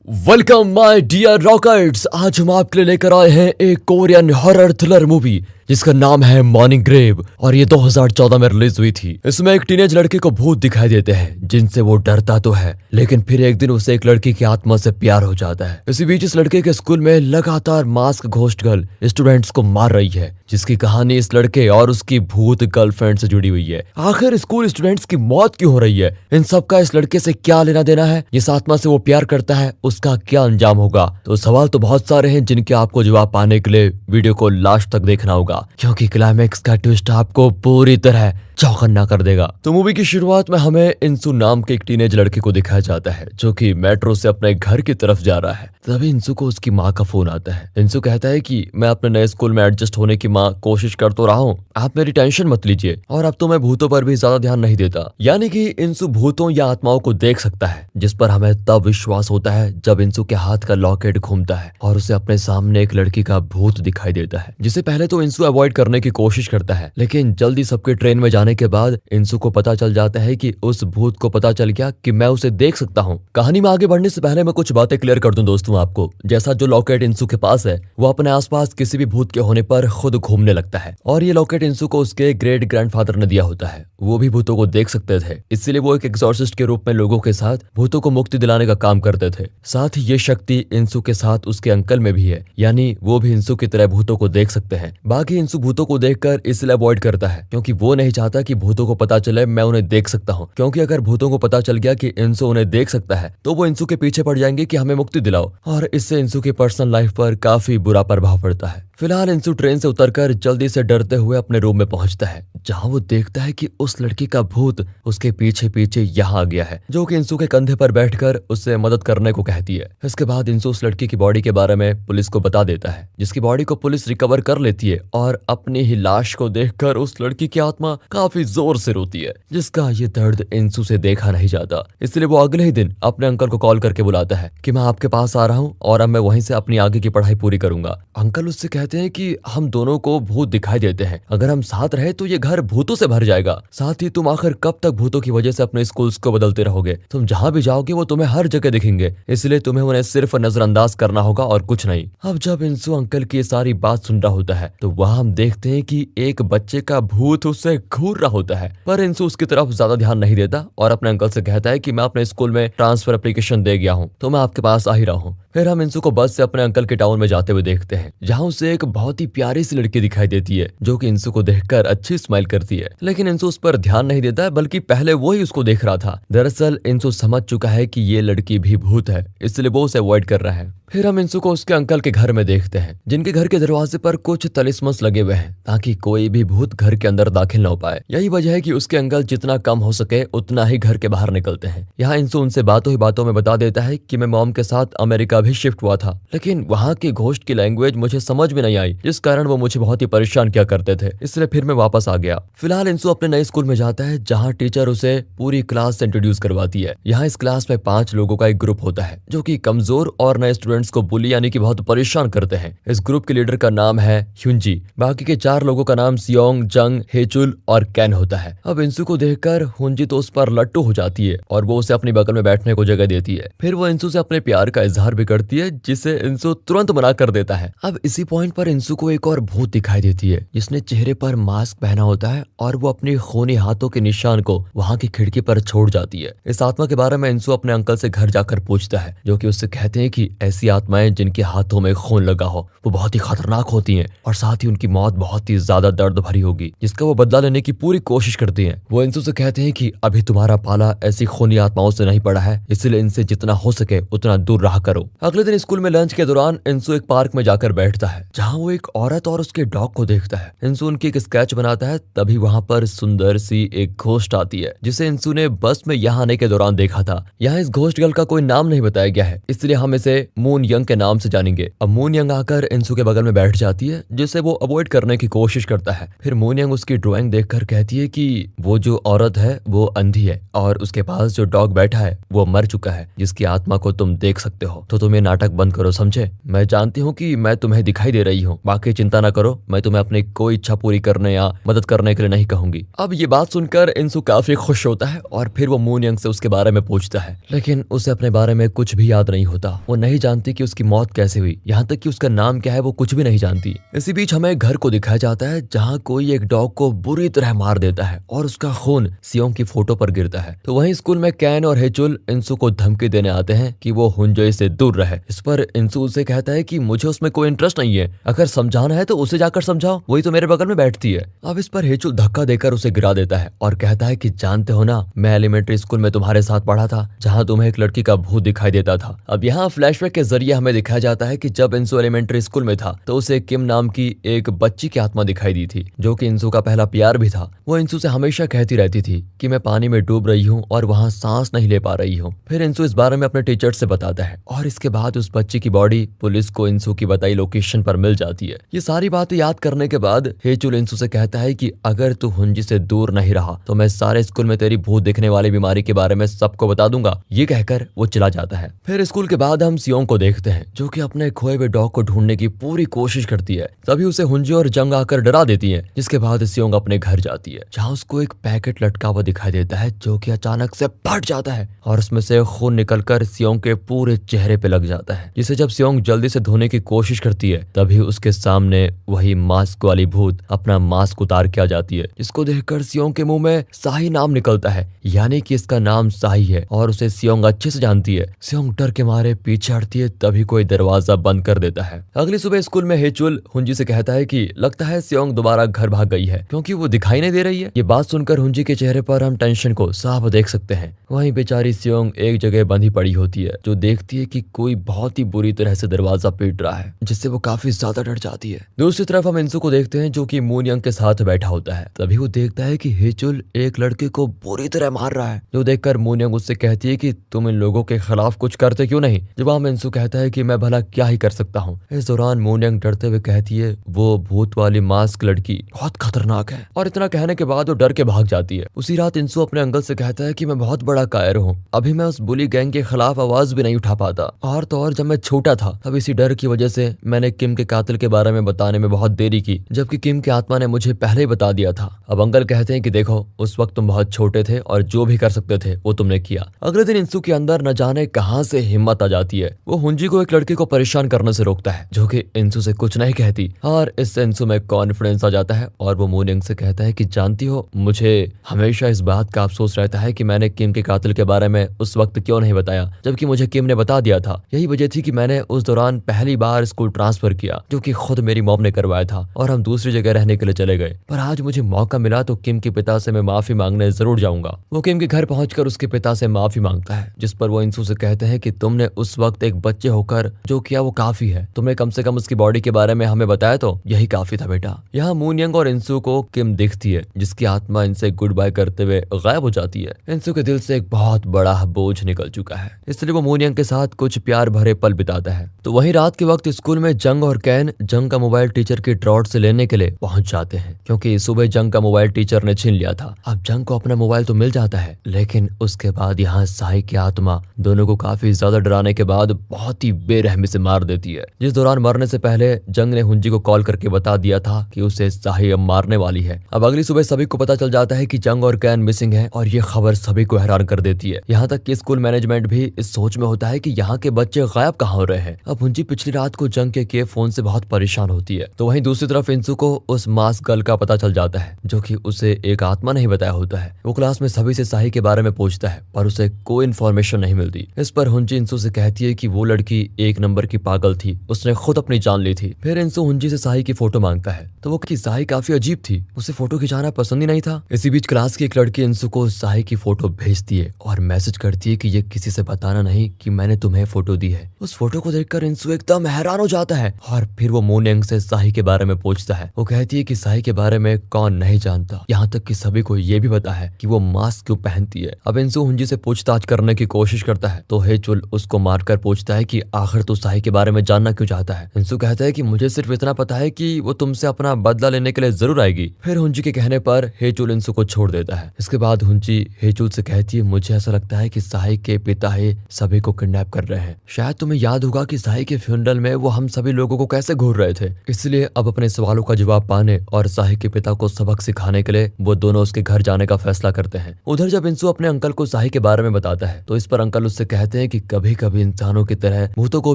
Welcome my dear rockets. आज हम आपके लिए लेकर आए हैं एक कोरियन हॉरर थ्रिलर मूवी जिसका नाम है मॉर्निंग ग्रेव और ये 2014 में रिलीज हुई थी। इसमें एक टीनेज लड़के को भूत दिखाई देते हैं जिनसे वो डरता तो है, लेकिन फिर एक दिन उसे एक लड़की की आत्मा से प्यार हो जाता है। इसी बीच इस लड़के के स्कूल में लगातार मास्क घोस्ट गर्ल स्टूडेंट्स को मार रही है, जिसकी कहानी इस लड़के और उसकी भूत गर्लफ्रेंड से जुड़ी हुई है। आखिर स्कूल स्टूडेंट्स की मौत क्यों हो रही है, इन सब का इस लड़के से क्या लेना देना है, जिस आत्मा से वो प्यार करता है उसका क्या अंजाम होगा। तो सवाल तो बहुत सारे हैं जिनके आपको जवाब पाने के लिए वीडियो को लास्ट तक देखना होगा, क्योंकि क्लाइमैक्स का ट्विस्ट आपको पूरी तरह चौकन्ना कर देगा। तो मूवी की शुरुआत में हमें इंसू नाम के एक टीनेज लड़के को दिखाया जाता है जो कि मेट्रो से अपने घर की तरफ जा रहा है। तभी इंसू को उसकी माँ का फोन आता है। इंसू कहता है कि मैं अपने नए स्कूल में एडजस्ट होने की माँ कोशिश कर तो रहा हूँ, आप मेरी टेंशन मत लीजिए, और अब तो मैं भूतों पर भी ज्यादा ध्यान नहीं देता। यानी कि इंसू भूतों या आत्माओं को देख सकता है, जिस पर हमें तब विश्वास होता है जब इंसू के हाथ का लॉकेट घूमता है और उसे अपने सामने एक लड़की का भूत दिखाई देता है, जिसे पहले तो इंसू अवॉइड करने की कोशिश करता है। लेकिन जल्दी सबके ट्रेन में जाने के बाद इंसू को पता चल जाता है कि उस भूत को पता चल गया कि मैं उसे देख सकता हूँ। कहानी में आगे बढ़ने से पहले मैं कुछ बातें क्लियर कर दूं दोस्तों आपको। जैसा जो लॉकेट इंसू के पास है वो अपने आसपास किसी भी भूत के होने पर खुद घूमने लगता है, और ये लॉकेट इंसू को उसके ग्रेट ग्रैंडफादर ने दिया होता है। वो भी भूतों को देख सकते थे, इसलिए वो एक एक्सॉर्सिस्ट के रूप में लोगों के साथ भूतों को मुक्ति दिलाने का काम करते थे। साथ ही ये शक्ति इंसू के साथ उसके अंकल में भी है, यानी वो भी इंसू की तरह भूतों को देख सकते हैं। बाकी इंसू भूतों को देखकर इसलिए अवॉइड करता है क्योंकि वो नहीं चाहता कि भूतों को पता चले मैं उन्हें देख सकता हूँ, क्योंकि अगर भूतों को पता चल गया कि इंसू उन्हें देख सकता है तो वो इंसू के पीछे पड़ जाएंगे कि हमें मुक्ति दिलाओ, और इससे इंसू की पर्सनल लाइफ पर काफी बुरा प्रभाव पड़ता है। फिलहाल इंसू ट्रेन से उतरकर जल्दी से डरते हुए अपने रूम में पहुंचता है, जहां वो देखता है कि उस लड़की का भूत उसके पीछे पीछे यहाँ आ गया है, जो कि इंसू के कंधे पर बैठकर उससे मदद करने को कहती है। इसके बाद इंसू उस लड़की की बॉडी के बारे में पुलिस को बता देता है, जिसकी बॉडी को पुलिस रिकवर कर लेती है, और अपनी ही लाश को देखकर उस लड़की की आत्मा काफी जोर से रोती है, जिसका ये दर्द इंसू से देखा नहीं जाता। इसलिए वो अगले ही दिन अपने अंकल को कॉल करके बुलाता है कि मैं आपके पास आ रहा हूँ और अब मैं वहीं से अपनी आगे की पढ़ाई पूरी करूंगा। अंकल उससे कहते हैं कि हम दोनों को भूत दिखाई देते हैं, अगर हम साथ रहे तो ये घर भूतों से भर जाएगा। साथ ही तुम आखिर कब तक भूतों की वजह से अपने स्कूल्स को बदलते रहोगे, तुम जहाँ भी जाओगे वो तुम्हें हर जगह दिखेंगे, इसलिए तुम्हें उन्हें सिर्फ नजरअंदाज करना होगा और कुछ नहीं। अब जब इंसू अंकल की ये सारी बात सुन रहा होता है तो वहाँ हम देखते हैं कि एक बच्चे का भूत उससे घूर रहा होता है, पर इंसू उसकी तरफ ज्यादा ध्यान नहीं देता और अपने अंकल से कहता है कि मैं अपने स्कूल में ट्रांसफर एप्लीकेशन दे गया हूँ, तो मैं आपके पास आ ही रहा हूँ। फिर हम इंसू को बस से अपने अंकल के टाउन में जाते हुए देखते हैं, जहाँ उसे एक बहुत ही प्यारी सी लड़की दिखाई देती है जो कि इंसू को देखकर अच्छी स्माइल करती है। लेकिन इंसू उस पर ध्यान नहीं देता है, बल्कि पहले वो ही उसको देख रहा था। दरअसल इंसू समझ चुका है कि ये लड़की भी भूत है, इसलिए वो उसे अवॉइड कर रहा है। फिर हम इंसू को उसके अंकल के घर में देखते हैं, जिनके घर के दरवाजे पर कुछ तलिस्मस लगे हुए हैं ताकि कोई भी भूत घर के अंदर दाखिल न हो पाए। यही वजह है कि उसके अंकल जितना कम हो सके उतना ही घर के बाहर निकलते हैं। यहाँ इंसू उनसे बातों ही बातों में बता देता है कि मैं मॉम के साथ अमेरिका भी शिफ्ट हुआ था, लेकिन वहाँ की घोस्ट की लैंग्वेज मुझे समझ में नहीं आई, जिस कारण वो मुझे बहुत ही परेशान किया करते थे, इसलिए फिर मैं वापस आ गया। फिलहाल इंसू अपने नए स्कूल में जाता है, जहाँ टीचर उसे पूरी क्लास से इंट्रोड्यूस करवाती है। यहाँ इस क्लास में 5 लोगों का एक ग्रुप होता है जो कि कमजोर और नए स्टूडेंट्स को बुली यानी कि बहुत परेशान करते हैं। इस ग्रुप के लीडर का नाम है ह्युंजी, बाकी के 4 लोगों का नाम सियोंग, जंग, हेचुल और कैन होता है। अब इंसू को देखकर हुंजी तो उस पर लट्टू हो जाती है और वो उसे अपनी बगल में बैठने को जगह देती है। फिर वो इंसू से अपने प्यार का इजहार भी करती है, जिसे इंसू तुरंत मना कर देता है। अब इसी पॉइंट पर इंसू को एक और भूत दिखाई देती है, जिसने चेहरे पर मास्क पहना होता है और वो अपने खूनी हाथों के निशान को वहाँ की खिड़की पर छोड़ जाती है। इस आत्मा के बारे में इंसू अपने अंकल से घर जाकर पूछता है, जो कि उससे कहते हैं कि ऐसी आत्माएं जिनके हाथों में खून लगा हो वो बहुत ही खतरनाक होती हैं, और साथ ही उनकी मौत बहुत ही ज्यादा दर्द भरी होगी, जिसका वो बदला लेने की पूरी कोशिश करती हैं। वो इंसू से कहते हैं कि अभी तुम्हारा पाला ऐसी खूनी आत्माओं से नहीं पड़ा है, इसलिए इनसे जितना हो सके उतना दूर रहा करो। अगले दिन स्कूल में लंच के दौरान इंसू एक पार्क में जाकर बैठता है, जहाँ वो एक औरत और उसके डॉग को देखता है। इंसू उनकी एक स्केच बनाता है, तभी वहाँ पर सुंदर सी एक घोस्ट आती है, जिसे इंसू ने बस में यहाँ आने के दौरान देखा था। यहाँ इस घोस्ट गर्ल का कोई नाम नहीं बताया गया है, इसलिए हम इसे मून मून यंग के नाम से जानेंगे। अब मून यंग आकर इंसू के बगल में बैठ जाती है, जिसे वो अवॉइड करने की कोशिश करता है। फिर मून यंग उसकी ड्राइंग देखकर कहती है कि वो जो औरत है वो अंधी है और उसके पास जो डॉग बैठा है वो मर चुका है, जिसकी आत्मा को तुम देख सकते हो। तो तुम ये नाटक बंद करो, समझे? मैं जानती हूँ कि मैं तुम्हें दिखाई दे रही हूँ, बाकी चिंता ना करो, मैं तुम्हें अपनी कोई इच्छा पूरी करने या मदद करने के लिए नहीं कहूंगी। अब ये बात सुनकर इंसू काफी खुश होता है और फिर वो मून यंग से उसके बारे में पूछता है, लेकिन उसे अपने बारे में कुछ भी याद नहीं होता। वो नहीं जानती कि उसकी मौत कैसे हुई, यहाँ तक कि उसका नाम क्या है वो कुछ भी नहीं जानती। इसी बीच हमें घर को दिखाया जाता है जहाँ कोई एक डॉग को बुरी तरह मार देता है और उसका खून सियोंग की फोटो पर गिरता है। तो वहीं स्कूल में कैन और हेचुल इंसू को धमकी देने आते हैं कि वो हुंजोई से दूर रहे। इस पर इंसू उसे कहता है कि मुझे उसमें कोई इंटरेस्ट नहीं है, अगर समझाना है तो उसे जाकर समझाओ, वही तो मेरे बगल में बैठती है। अब इस पर हेचुल धक्का देकर उसे गिरा देता है और कहता है कि जानते हो ना, मैं एलिमेंट्री स्कूल में तुम्हारे साथ पढ़ा था, जहाँ तुम्हें एक लड़की का भूत दिखाई देता था। अब यहाँ फ्लैशबैक के जरिए हमें दिखाया जाता है कि जब इंसू एलिमेंट्री स्कूल में था तो उसे किम नाम की एक बच्ची की आत्मा दिखाई दी थी, जो कि इंसू का पहला प्यार भी था। वो इंसू से हमेशा कहती रहती थी कि मैं पानी में डूब रही हूँ और वहाँ सांस नहीं ले पा रही हूँ। फिर इंसू इस बारे में अपने टीचर से बताता है और इसके बाद उस बच्ची की बॉडी पुलिस को इंसू की बताई लोकेशन पर मिल जाती है। ये सारी बातें याद करने के बाद हेचुल इंसू से कहता है कि अगर तू हुंजी से दूर नहीं रहा तो मैं सारे स्कूल में तेरी भूत दिखने वाली बीमारी के बारे में सबको बता दूंगा। ये कहकर वो चला जाता है। फिर स्कूल के बाद हम सियोंग को देखते हैं, जो कि अपने खोए हुए डॉग को ढूंढने की पूरी कोशिश करती है। तभी उसे हुंजी और जंग आकर डरा देती है, जिसके बाद सियोंग अपने घर जाती है, जहाँ उसको एक पैकेट लटका हुआ दिखाई देता है, जो कि अचानक से फट जाता है और उसमें से खून निकलकर सियोंग के पूरे चेहरे पे लग जाता है, जिसे जब सियोंग जल्दी से धोने की कोशिश करती है तभी उसके सामने वही मास्क वाली भूत अपना मास्क उतार के आ जाती है, जिसको देखकर सियोंग के मुंह में साही नाम निकलता है, यानी कि इसका नाम साही है और उसे सियोंग अच्छे से जानती है। सियोंग डर के मारे पीछे हटती है, तभी कोई दरवाजा बंद कर देता है। अगली सुबह स्कूल में हेचुल हुंजी से कहता है कि लगता है सियोंग दोबारा घर भाग गई है, क्योंकि वो दिखाई नहीं दे रही है। ये बात सुनकर हुंजी के चेहरे पर हम टेंशन को साफ देख सकते हैं। वहीं बेचारी सियोंग एक जगह बंधी पड़ी होती है, जो देखती है कि कोई बहुत ही बुरी तरह से दरवाजा पीट रहा है, जिससे वो काफी ज्यादा डर जाती है। दूसरी तरफ हम इंसू को देखते हैं, जो कि मून यंग के साथ बैठा होता है। तभी वो देखता है कि हेचुल एक लड़के को बुरी तरह मार रहा है, जो देखकर मून यंग उससे कहती है कि तुम इन लोगों के खिलाफ कुछ करते क्यों नहीं। जवाब में इंसू कहता है कि मैं भला क्या ही कर सकता हूँ। इस दौरान मून यंग डरते हुए कहती है वो भूत वाली मास्क लड़की बहुत खतरनाक है, और इतना कहने के बाद वो डर के भाग जाती है। उसी रात इंसू अपने अंकल से कहता है कि मैं बहुत बड़ा कायर हूँ, अभी मैं उस बुली गैंग के खिलाफ आवाज भी नहीं उठा पाता, और तो और जब मैं छोटा था तब इसी डर की वजह से मैंने किम के कातिल के बारे में बताने में बहुत देरी की, जबकि किम की आत्मा ने मुझे पहले ही बता दिया था। अब अंकल कहते हैं कि देखो, उस वक्त तुम बहुत छोटे थे और जो भी कर सकते थे वो तुमने किया। अगले दिन इंसू के अंदर न जाने कहां से हिम्मत आ जाती है। वो हुंजी को एक लड़के को परेशान करने से रोकता है, जो कि इंसू से कुछ नहीं कहती, और इससे इंसू में कॉन्फिडेंस आ जाता है और वो मून यंग से कहता है कि जानती हो, मुझे हमेशा इस बात का अफसोस रहता है कि मैंने किम के कातिल के बारे में उस वक्त क्यों नहीं बताया, जबकि मुझे किम ने बता दिया था। यही वजह थी कि मैंने उस दौरान पहली बार स्कूल ट्रांसफर किया, जो कि खुद मेरी मॉम ने करवाया था, और हम दूसरी जगह रहने के लिए चले गए। पर आज मुझे मौका मिला तो किम के पिता से मैं माफी मांगने जरूर जाऊंगा। वो किम के घर पहुंचकर उसके पिता से माफी मांगता है, जिस पर वो इंसू से कहते हैं कि तुमने उस वक्त एक बच्चे होकर जो किया वो काफी है, तुमने कम से कम उसकी बॉडी के बारे में हमें बताया तो यही काफी था बेटा। यहाँ मून यंग और इंसू को किम दिखती है, जिसकी आत्मा इनसे गुड बाय करते हुए गायब हो जाती है। इंसू के दिल से एक बहुत बड़ा बोझ निकल चुका है, इसलिए वो मून यंग के साथ कुछ प्यार भरे पल बिताता है। तो वहीं रात के वक्त स्कूल में जंग और कैन जंग का मोबाइल टीचर की ड्रॉट से लेने के लिए पहुंच जाते हैं, क्योंकि सुबह जंग का मोबाइल टीचर ने छीन लिया था। अब जंग को अपना मोबाइल तो मिल जाता है, लेकिन उसके बाद यहाँ साई की आत्मा दोनों को काफी ज्यादा डराने के बाद बहुत ही बेरहमी से मार देती है। जिस दौरान मरने से पहले जंग ने हुंजी को कॉल करके बता दिया था कि उसे साही अब मारने वाली है। अब अगली सुबह सभी को पता चल जाता है कि जंग और कैन मिसिंग है, और ये खबर सभी को हैरान कर देती है। यहाँ तक कि स्कूल मैनेजमेंट भी इस सोच में होता है कि यहाँ के बच्चे गायब कहाँ हो रहे हैं। अब हुंजी पिछली रात को जंग के किए फोन से बहुत परेशान होती है। तो वहीं दूसरी तरफ इंसू को उस मास्क गर्ल का पता चल जाता है, जो कि उसे एक आत्मा नहीं बताया होता है। वो क्लास में सभी से साही के बारे में पूछता है, पर उसे कोई इन्फॉर्मेशन नहीं मिलती। इस पर हुंजी इंसू से कहती है कि वो लड़की एक नंबर की पागल थी, उसने खुद अपनी जान ली थी। फिर इंसू हुंजी से साही की फोटो मांगता है, तो वो कि साही काफी अजीब थी, उसे फोटो खिंचाना पसंद ही नहीं था। इसी बीच क्लास की एक लड़की इंसू को साही की फोटो भेजती है और मैसेज करती है कि ये किसी से बताना नहीं कि मैंने तुम्हें फोटो दी है। उस फोटो को देखकर इंसू एकदम हैरान हो जाता है, और फिर वो मून यंग से साही के बारे में पूछता है। वो कहती है कि साही के बारे में कौन नहीं जानता, यहाँ तक कि सभी को ये भी पता है कि वो मास्क क्यों पहनती है। अब इंसू हुंजी से पूछताछ करने की कोशिश करता है, तो हेचुल उसको मारकर पूछता है कि आखिर तो साही के बारे में जानना क्यों चाहता है। इंसु कहता है कि मुझे सिर्फ इतना पता है कि वो तुमसे अपना बदला लेने के लिए जरूर आएगी। फिर हुंजी के कहने पर हेचुल इंसु को छोड़ देता है। इसके बाद हुंजी हेचुल से कहती है, मुझे ऐसा लगता है कि साही के पिता ही सभी को किडनैप कर रहे हैं। शायद तुम्हें याद होगा कि साही के फ्यूनरल में वो हम सभी लोगों को कैसे घूर रहे थे, इसलिए अब अपने सवालों का जवाब पाने और साही के पिता को सबक सिखाने के लिए वो दोनों उसके घर जाने का फैसला करते हैं। उधर जब इंसु अपने अंकल को साही के बारे में बताता है तो इस पर अंकल उससे कहते हैं कि कभी कभी इंसानों की तरह भूतों को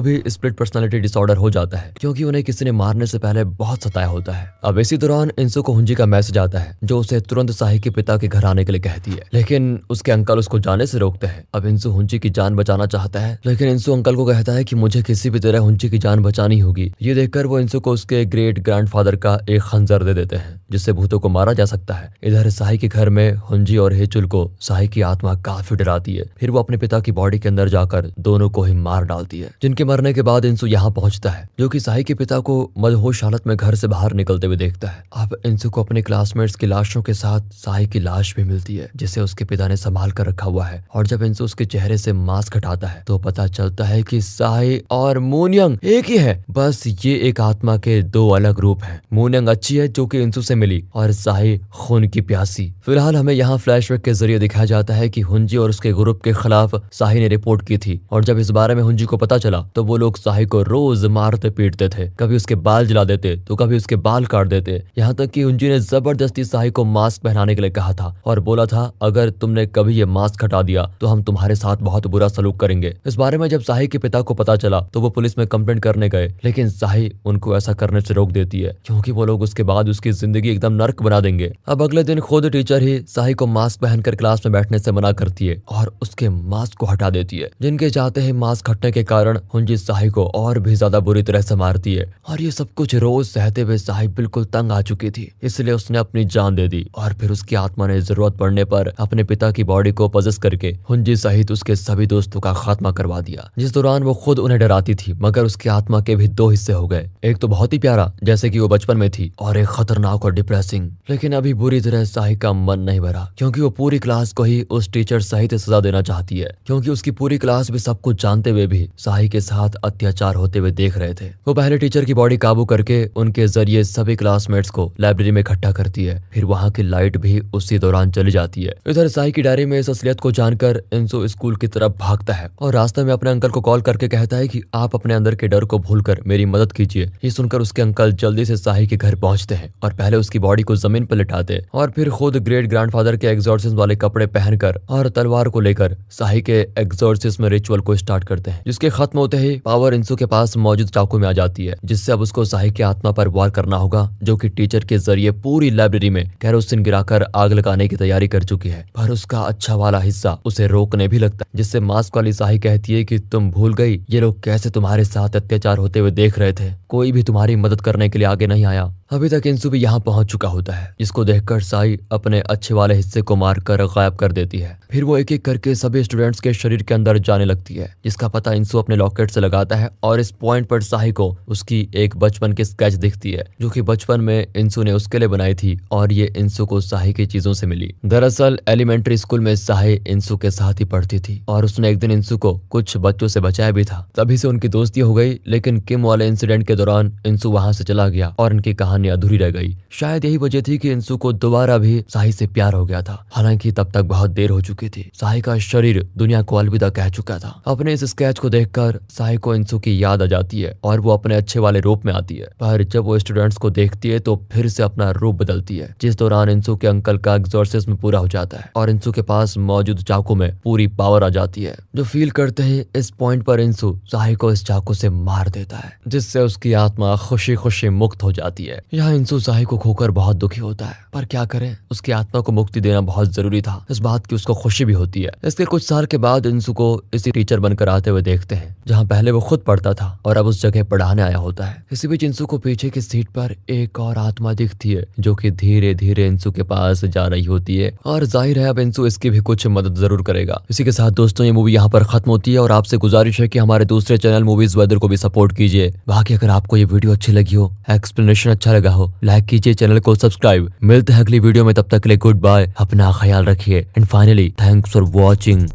भी स्प्लिट पर्सनालिटी डिसऑर्डर हो जाता है, क्योंकि उन्हें किसी ने मारने से पहले बहुत सताया होता है। अब इसी दौरान इंसु को हुंजी का मैसेज आता है जो उसे तुरंत साही के पिता के घर आने के लिए कहती है, लेकिन उसके अंकल उसको जाने से रोकते हैं। अब इंसु हुंजी की जान बचाना चाहता है, लेकिन इंसु अंकल को कहता है कि मुझे किसी भी तरह हुंजी की जान बचानी होगी। ये देखकर वो इंसु को उसके ग्रेट ग्रैंडफादर का एक खंजर दे देते हैं जिससे भूतों को मारा जा सकता है। इधर साही के घर में हुंजी और हेचुल को साही की आत्मा काफी डराती है। फिर वो अपने पिता की बॉडी के अंदर जाकर दोनों को ही मार डालती है, जिनके मरने के बाद इंसु यहाँ पहुंचता है जो कि साही के पिता को मदहोश हालत में घर से बाहर निकलते हुए देखता है। अब इंसु को अपने क्लासमेट्स की लाशों के साथ साही की लाश भी मिलती है जिसे उसके पिता ने संभाल कर रखा हुआ है। और जब इंसु उसके चेहरे से मास्क हटाता है तो पता चलता है कि साही और मूनयंग एक ही है, बस ये एक आत्मा के दो अलग रूप हैं। मूनयंग अच्छी है जो कि इंसु से मिली और साही खून की प्यासी। फिलहाल हमें यहाँ फ्लैशबैक के जरिए दिखाया जाता है कि हुंजी और उसके ग्रुप के खिलाफ साही ने रिपोर्ट की थी और जब इस बारे में हुंजी को पता चला तो वो लोग साही को रोज मारते पीटते थे, कभी उसके बाल जला देते तो कभी उसके बाल काट देते। यहाँ तक कि हुंजी ने जबरदस्ती साही को मास्क पहनाने के लिए कहा था और बोला था अगर तुमने कभी ये मास्क हटा दिया तो हम तुम्हारे साथ बहुत बुरा सलूक करेंगे। इस बारे में जब साही के पिता को पता चला तो वो पुलिस में कंप्लेंट करने गए, लेकिन साही उनको ऐसा करने से रोक देती है क्योंकि वो लोग उसके बाद उसकी जिंदगी एकदम नर्क बना देंगे। अब अगले दिन खुद टीचर ही साही को मास्क पहनकर क्लास में बैठने से मना करती है और उसके मास्क को हटा देती है। जिनके चाहते ही मास्क हटने के कारण हुंजी साही को और भी ज्यादा बुरी तरह से मारती है और ये सब कुछ रोज सहते हुए साही बिल्कुल तंग आ चुकी थी, इसलिए उसने अपनी जान दे दी और फिर उसकी आत्मा ने जरूरत पड़ने पर अपने पिता की बॉडी को पजेस करके हुंजी सहित उसके सभी दोस्तों का खात्मा करवा दिया। जिस दौरान वो खुद उन्हें डराती थी मगर उसकी आत्मा के भी दो हिस्से हो गए, एक तो बहुत ही प्यारा जैसे कि वो बचपन में थी और एक खतरनाक और डिप्रेसिंग। लेकिन अभी बुरी तरह साही का मन नहीं भरा क्योंकि वो पूरी क्लास को ही उस टीचर सहित सजा देना चाहती है, क्योंकि उसकी पूरी क्लास भी सब कुछ जानते हुए भी साही के साथ अत्याचार होते हुए देख रहे थे। वो पहले टीचर की बॉडी काबू करके उनके जरिए सभी क्लासमेट्स को लाइब्रेरी में इकट्ठा करती है, फिर वहाँ की लाइट भी उसी दौरान चली जाती है। इधर साही की डायरी में इस असलियत को जानकर इंसु स्कूल की तरफ भागता है और रास्ते में अपने अंकल को कॉल करके कहता है कि आप अपने अंदर के डर को भूलकर मेरी मदद कीजिए। ये सुनकर उसके अंकल जल्दी से साही के घर पहुंचते हैं और पहले उसकी बॉडी को जमीन पर लिटाते और फिर खुद ग्रेट ग्रैंडफादर के एग्जॉर्सिज्म वाले कपड़े पहनकर और तलवार को लेकर साही के एग्जॉर्सिज्म रिचुअल को स्टार्ट करते हैं, जिसके खत्म होते ही पावर इंसु के पास मौजूद चाकू में आ जाती है, जिससे अब उसको साही की आत्मा पर वार करना होगा जो कि टीचर के जरिए पूरी लाइब्रेरी में कैरोसिन गिराकर आग लगाने की तैयारी कर चुकी है। पर उसका अच्छा वाला हिस्सा उसे रोकने भी लगता है, जिससे मास्क वाली साही कहती है कि तुम भूल गई ये लोग कैसे तुम्हारे साथ अत्याचार होते हुए देख रहे थे, कोई भी तुम्हारी मदद करने के लिए आगे नहीं आया। अभी तक इंसु भी यहाँ पहुंच चुका होता है, जिसको देखकर साई अपने अच्छे वाले हिस्से को मारकर गायब कर देती है। फिर वो एक एक करके सभी स्टूडेंट्स के शरीर के अंदर जाने लगती है, जिसका पता इंसु अपने लॉकेट से लगाता है और इस पॉइंट पर साही को उसकी एक बचपन की स्केच दिखती है जो कि बचपन में इंसु ने उसके लिए बनाई थी और ये इंसु को साही की चीजों से मिली। दरअसल एलिमेंट्री स्कूल में साही इंसु के साथ ही पढ़ती थी और उसने एक दिन इंसु को कुछ बच्चों से बचाया भी था, तभी से उनकी दोस्ती हो गई। लेकिन किम वाले इंसिडेंट के दौरान इंसु वहां से चला गया और इनकी कहानी अधूरी रह गई। शायद यही वजह थी कि इंसु को दोबारा भी साही से प्यार हो गया था, हालांकि तब तक बहुत देर हो चुकी थी। साही का शरीर दुनिया को अलविदा कह चुका था। अपने इस स्केच को देखकर साही को इंसु की याद आ जाती है और वो अपने अच्छे वाले रूप में आती है, पर जब वो स्टूडेंट्स को देखती है तो फिर से अपना रूप बदलती है। जिस दौरान इंसु के अंकल का एग्जॉर्सिज्म पूरा हो जाता है और इंसु के पास मौजूद चाकू में पूरी पावर आ जाती है, जो फील करते ही इस पॉइंट पर इंसु साही को इस चाकू से मार देता है, जिससे उसकी आत्मा खुशी खुशी मुक्त हो जाती है। यहाँ इंसु साही को खोकर बहुत दुखी होता है, पर क्या करे, उसकी आत्मा को मुक्ति देना बहुत जरूरी था। इस बात की उसको खुशी भी होती है। इसके कुछ साल के बाद इंसु को इसी टीचर बनकर आते हुए देखते हैं जहाँ पहले वो खुद पढ़ता था और अब उस जगह पढ़ाने आया होता है। इसी बीच इंसु को पीछे की सीट पर एक और आत्मा दिखती है जो कि धीरे धीरे इंसु के पास जा रही होती है और जाहिर है अब इंसु इसकी भी कुछ मदद जरूर करेगा। इसी के साथ दोस्तों ये मूवी यहाँ पर खत्म होती है और आपसे गुजारिश है कि हमारे दूसरे चैनल मूवीज वेदर को भी सपोर्ट कीजिए। बाकी अगर आपको ये वीडियो अच्छी लगी हो, एक्सप्लेनेशन अच्छा लगा हो, लाइक कीजिए, चैनल को सब्सक्राइब। मिलते हैं अगली वीडियो में, तब तक के लिए गुड बाय, अपना ख्याल रखिए and finally thanks for watching.